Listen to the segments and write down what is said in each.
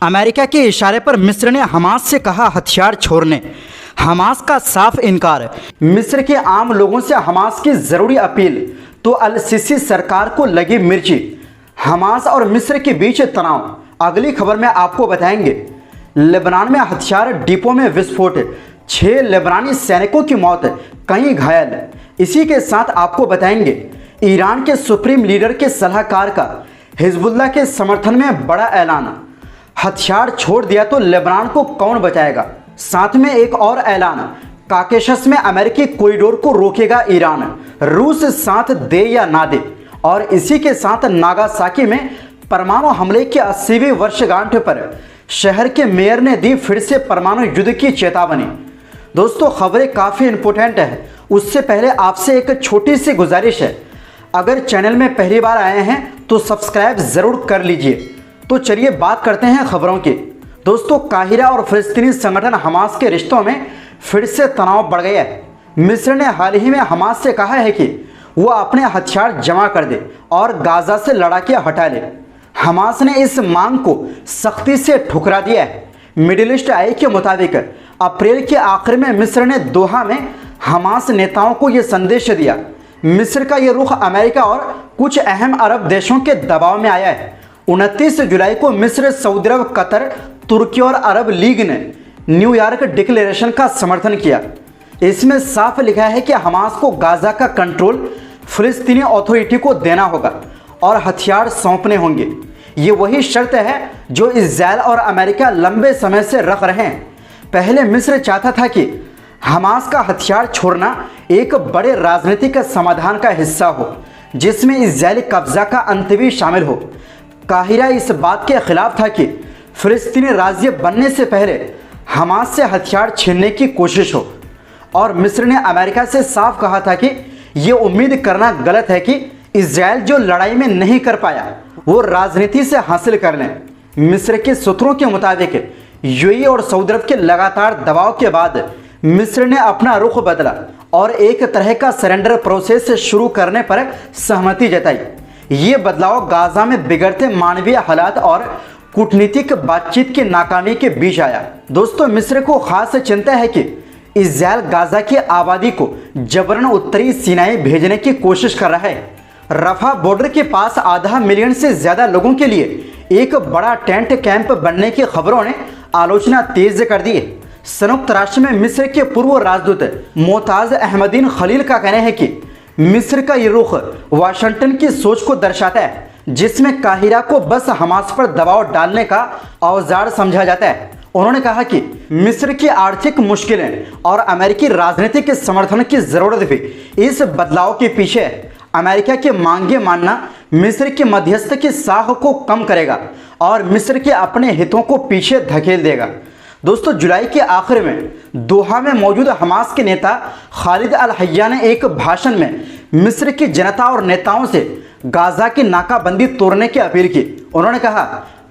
America के इशारे पर मिस्र ने हमास से कहा हथियार छोड़ने। हमास का साफ इनकार। मिस्र के आम लोगों से हमास की ज़रूरी अपील तो अल सिसी सरकार को लगी मिर्ची। हमास और मिस्र के बीच तनाव। अगली खबर में आपको बताएंगे। लेबनान में हथियार डिपो में विस्फोट, 6 लेबनानी सैनिकों की मौत, कई घायल। इसी के साथ आपको बताएंगे ईरान के सुप्रीम लीडर के सलाहकार का हिजबुल्लाह के समर्थन में बड़ा ऐलान। हथियार छोड़ दिया तो लेबनान को कौन बचाएगा। साथ में एक और ऐलान, काकेशस में अमेरिकी कॉरिडोर को रोकेगा ईरान, रूस साथ दे या ना दे। और इसी के साथ नागासाकी में परमाणु हमले की 80वीं वर्षगांठ पर शहर के मेयर ने दी फिर से परमाणु युद्ध की चेतावनी। दोस्तों खबरें काफ़ी इंपॉर्टेंट है, उससे पहले आपसे एक छोटी सी गुजारिश है, अगर चैनल में पहली बार आए हैं तो सब्सक्राइब ज़रूर कर लीजिए। तो चलिए बात करते हैं खबरों की। दोस्तों काहिरा और फ़िलिस्तीनी संगठन हमास के रिश्तों में फिर से तनाव बढ़ गया है। मिस्र ने हाल ही में हमास से कहा है कि वो अपने हथियार जमा कर दे और गाज़ा से लड़ाकियाँ हटा ले। हमास ने इस मांग को सख्ती से ठुकरा दिया है। मिडिल ईस्ट आई के मुताबिक अप्रैल के आखिर में मिस्र ने दोहा में हमास नेताओं को ये संदेश दिया। मिस्र का ये रुख अमेरिका और कुछ अहम अरब देशों के दबाव में आया है। 29 जुलाई को मिस्र, सऊदी अरब, कतर, तुर्की और अरब लीग ने न्यूयॉर्क डिक्लेरेशन का समर्थन किया। इसमें साफ लिखा है कि हमास को गाज़ा का कंट्रोल फ़िलिस्तीनी अथॉरिटी को देना होगा और हथियार सौंपने होंगे। ये वही शर्त है जो इज़राइल और अमेरिका लंबे समय से रख रहे हैं। पहले मिस्र चाहता था कि हमास का हथियार छोड़ना एक बड़े राजनीतिक समाधान का हिस्सा हो जिसमें इज़राइली कब्जा का अंत भी शामिल हो। काहिरा इस बात के खिलाफ था कि फ़िलिस्तीनी राज्य बनने से पहले हमास से हथियार छीनने की कोशिश हो। और मिस्र ने अमेरिका से साफ कहा था कि ये उम्मीद करना गलत है कि इज़राइल जो लड़ाई में नहीं कर पाया वो राजनीति से हासिल कर लें। मिस्र के सूत्रों के मुताबिक यूएई और सऊदी अरब के लगातार दबाव के बाद मिस्र ने अपना रुख बदला और एक तरह का सरेंडर प्रोसेस शुरू करने पर सहमति जताई। ये बदलाव गाज़ा में बिगड़ते मानवीय हालात और कूटनीतिक बातचीत की नाकामी के बीच आया। दोस्तों मिस्र को खास चिंता है कि इज़राइल गाज़ा की आबादी को जबरन उत्तरी सिनाई भेजने की कोशिश कर रहा है। रफा बॉर्डर के पास आधा मिलियन से ज़्यादा लोगों के लिए एक बड़ा टेंट कैंप बनने की खबरों ने आलोचना तेज कर दी है। संयुक्त राष्ट्र में मिस्र के पूर्व राजदूत मोताज अहमदीन खलील का कहना है कि मिस्र का ये रुख वाशिंगटन की सोच को दर्शाता है जिसमें काहिरा को बस हमास पर दबाव डालने का औजार समझा जाता है। उन्होंने कहा कि मिस्र की आर्थिक मुश्किलें और अमेरिकी राजनीतिक समर्थन की ज़रूरत भी इस बदलाव के पीछे है। अमेरिका की मांगे मानना मिस्र की मध्यस्थ की साख को कम करेगा और मिस्र के अपने हितों को पीछे धकेल देगा। दोस्तों जुलाई के आखिर में दोहा में मौजूद हमास के नेता खालिद अल हय्या ने एक भाषण में मिस्र की जनता और नेताओं से गाज़ा की नाकाबंदी तोड़ने की अपील की। उन्होंने कहा,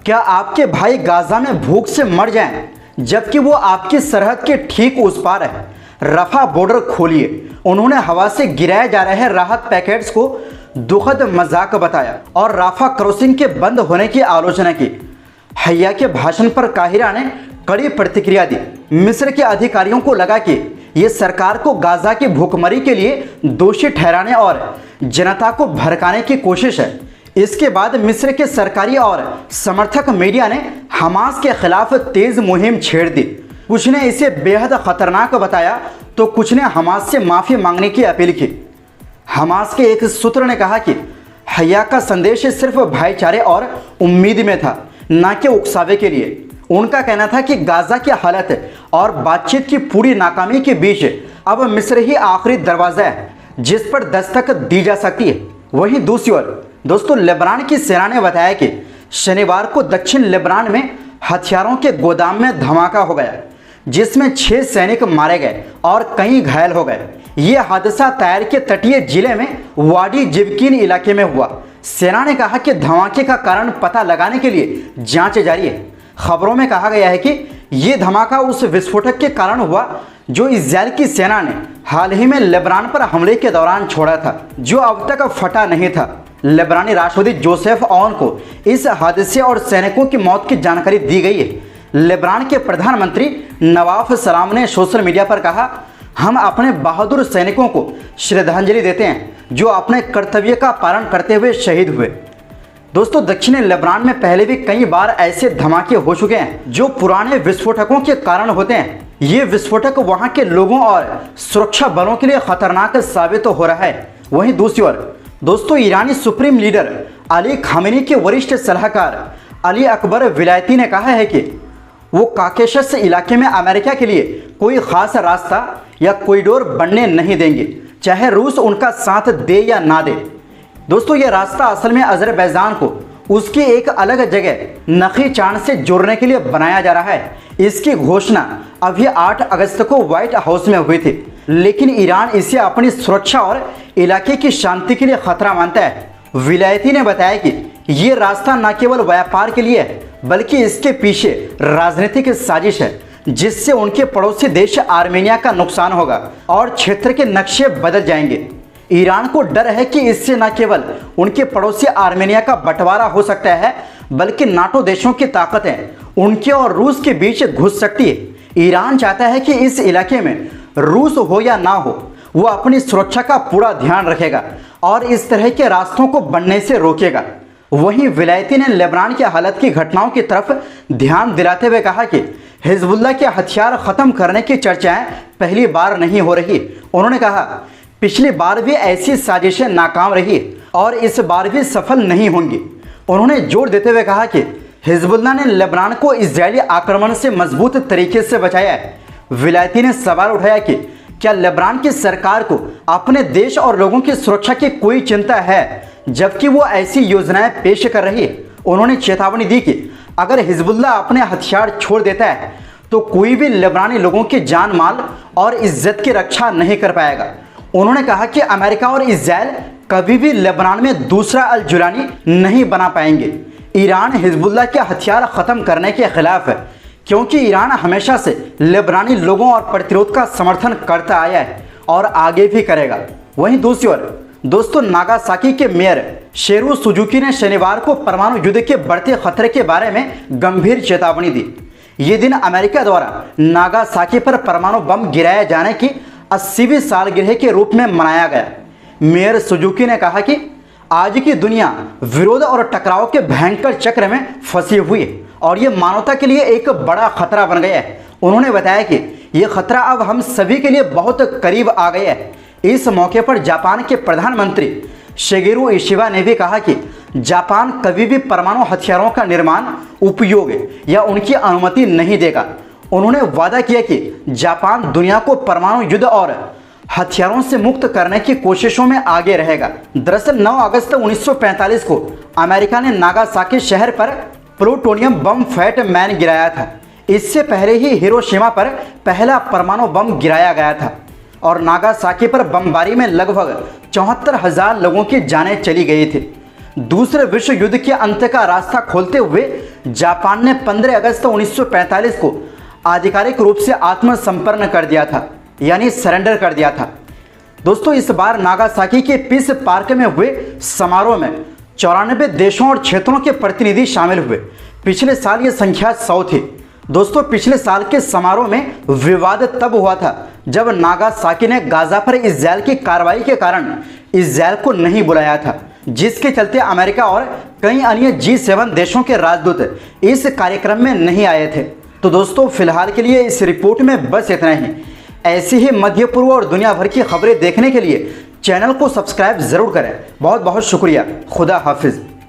क्या आपके भाई गाज़ा में भूख से मर जाएं जबकि वो आपकी सरहद के ठीक उस पार है। रफा बॉर्डर खोलिए। उन्होंने हवा से गिराए जा रहे राहत पैकेट्स को दुखद मजाक बताया और राफा क्रॉसिंग के बंद होने की आलोचना की। हय्या के भाषण पर काहिरा ने कड़ी प्रतिक्रिया दी। मिस्र के अधिकारियों को लगा कि ये सरकार को गाज़ा की भूखमरी के लिए दोषी ठहराने और जनता को भड़काने की कोशिश है। इसके बाद मिस्र के सरकारी और समर्थक मीडिया ने हमास के खिलाफ तेज मुहिम छेड़ दी। कुछ ने इसे बेहद खतरनाक बताया तो कुछ ने हमास से माफ़ी मांगने की अपील की। हमास के एक सूत्र ने कहा कि हय्या का संदेश सिर्फ भाईचारे और उम्मीद में था, न कि उकसावे के लिए। उनका कहना था कि गाज़ा की हालत और बातचीत की पूरी नाकामी के बीच अब मिस्र ही आखिरी दरवाज़ा है जिस पर दस्तक दी जा सकती है। वहीं दूसरी ओर दोस्तों लेबनान की सेना ने बताया कि शनिवार को दक्षिण लेबनान में हथियारों के गोदाम में धमाका हो गया जिसमें 6 सैनिक मारे गए और कई घायल हो गए। ये हादसा तायर के तटीय जिले में वाडी जिवकीन इलाके में हुआ। सेना ने कहा कि धमाके का कारण पता लगाने के लिए जांच जारी है। खबरों में कहा गया है कि ये धमाका उस विस्फोटक के कारण हुआ जो इज़राइल की सेना ने हाल ही में लेबनान पर हमले के दौरान छोड़ा था, जो अब तक फटा नहीं था। लेबनानी राष्ट्रपति जोसेफ औन को इस हादसे और सैनिकों की मौत की जानकारी दी गई है। लेबनान के प्रधानमंत्री नवाफ सलाम ने सोशल मीडिया पर कहा, हम अपने बहादुर सैनिकों को श्रद्धांजलि देते हैं जो अपने कर्तव्य का पालन करते हुए शहीद हुए। दोस्तों, दक्षिणी लेबनान में पहले भी कई बार ऐसे धमाके हो चुके हैं जो पुराने विस्फोटकों के कारण होते हैं। ये विस्फोटक वहां के लोगों और सुरक्षा बलों के लिए खतरनाक साबित हो रहा है। वहीं दूसरी ओर दोस्तों, ईरानी सुप्रीम लीडर अली खामेनी के वरिष्ठ सलाहकार अली अकबर विलायती ने कहा है कि वो काकेशस इलाके में अमेरिका के लिए कोई खास रास्ता या कॉरिडोर बनने नहीं देंगे, चाहे रूस उनका साथ दे या ना दे। दोस्तों, ये रास्ता असल में अजरबैजान को उसकी एक अलग जगह नखी चांद से जोड़ने के लिए बनाया जा रहा है। इसकी घोषणा अभी 8 अगस्त को व्हाइट हाउस में हुई थी, लेकिन ईरान इसे अपनी सुरक्षा और इलाके की शांति के लिए खतरा मानता है। विलायती ने बताया कि ये रास्ता न केवल व्यापार के लिए है, बल्कि इसके पीछे राजनीतिक साजिश है जिससे उनके पड़ोसी देश आर्मेनिया का नुकसान होगा और क्षेत्र के नक्शे बदल जाएंगे। ईरान को डर है कि इससे न केवल उनके पड़ोसी आर्मेनिया का बंटवारा हो सकता है, बल्कि नाटो देशों की ताकतें उनके और रूस के बीच घुस सकती है। ईरान चाहता है कि इस इलाके में रूस हो या ना हो, वो अपनी सुरक्षा का पूरा ध्यान रखेगा और इस तरह के रास्तों को बनने से रोकेगा। वहीं विलायती ने लेबनान की हालत की घटनाओं की तरफ ध्यान दिलाते हुए कहा कि हिजबुल्लाह के हथियार खत्म करने की चर्चाएं पहली बार नहीं हो रही। उन्होंने कहा, पिछली बार भी ऐसी साजिशें नाकाम रही और इस बार भी सफल नहीं होंगी। उन्होंने जोर देते हुए कहा कि हिजबुल्लाह ने लेबनान को इजरायली आक्रमण से मजबूत तरीके से बचाया है। विलायती ने सवाल उठाया कि क्या लेबनान की सरकार को अपने देश और लोगों की सुरक्षा की कोई चिंता है जबकि वो ऐसी योजनाएं पेश कर रही है। उन्होंने चेतावनी दी कि अगर हिजबुल्लाह अपने हथियार छोड़ देता है तो कोई भी लेबनानी लोगों की जान माल और इज्जत की रक्षा नहीं कर पाएगा। उन्होंने कहा कि अमेरिका और इजराइल कभी भी लेबनान में दूसरा अल जुलानी नहीं बना पाएंगे। ईरान हिजबुल्लाह के हथियार खत्म करने के खिलाफ है क्योंकि ईरान हमेशा से लेबनानी लोगों और प्रतिरोध का समर्थन करता आया है और आगे भी करेगा। वहीं दूसरी ओर दोस्तों, नागासाकी के मेयर शेरू सुजुकी ने शनिवार को परमाणु युद्ध के बढ़ते खतरे के बारे में गंभीर चेतावनी दी। ये दिन अमेरिका द्वारा नागासाकी पर परमाणु बम गिराए जाने की 80वीं सालगिरह के रूप में मनाया गया। मेयर सुजुकी ने कहा कि आज की दुनिया विरोध और टकराव के भयंकर चक्र में फंसी हुई है और ये मानवता के लिए एक बड़ा खतरा बन गया है। उन्होंने बताया कि ये खतरा अब हम सभी के लिए बहुत करीब आ गया है। इस मौके पर जापान के प्रधानमंत्री शिगेरू इशिबा ने भी कहा कि जापान कभी भी परमाणु हथियारों का निर्माण, उपयोग या उनकी अनुमति नहीं देगा। उन्होंने वादा किया कि जापान दुनिया को परमाणु युद्ध और हथियारों से मुक्त करने की कोशिशों में आगे रहेगा। दरअसल 9 अगस्त 1945 को अमेरिका ने नागासाकी शहर पर प्लूटोनियम बम फैट मैन गिराया था। इससे पहले ही हिरोशिमा पर पहला परमाणु बम गिराया गया था और नागासाकी पर बमबारी में लगभग 74,000 लोगों की जानें चली गई थी। दूसरे विश्व युद्ध के अंत का रास्ता खोलते हुए जापान ने 15 अगस्त 1945 को आधिकारिक रूप से आत्मसमर्पण कर दिया था, यानी सरेंडर कर दिया था। दोस्तों, इस बार नागासाकी के पीस पार्क में हुए समारोह में 94 देशों और क्षेत्रों के प्रतिनिधि शामिल हुए। पिछले साल ये संख्या 100 थी। दोस्तों, पिछले साल के समारोह में विवाद तब हुआ था जब नागासाकी ने गाजा पर इजरायल की कार्रवाई के कारण इजरायल को नहीं बुलाया था, जिसके चलते अमेरिका और कई अन्य G7 देशों के राजदूत इस कार्यक्रम में नहीं आए थे। तो दोस्तों, फिलहाल के लिए इस रिपोर्ट में बस इतना ही। ऐसी ही मध्य पूर्व और दुनिया भर की खबरें देखने के लिए चैनल को सब्सक्राइब जरूर करें। बहुत बहुत शुक्रिया। खुदा हाफिज।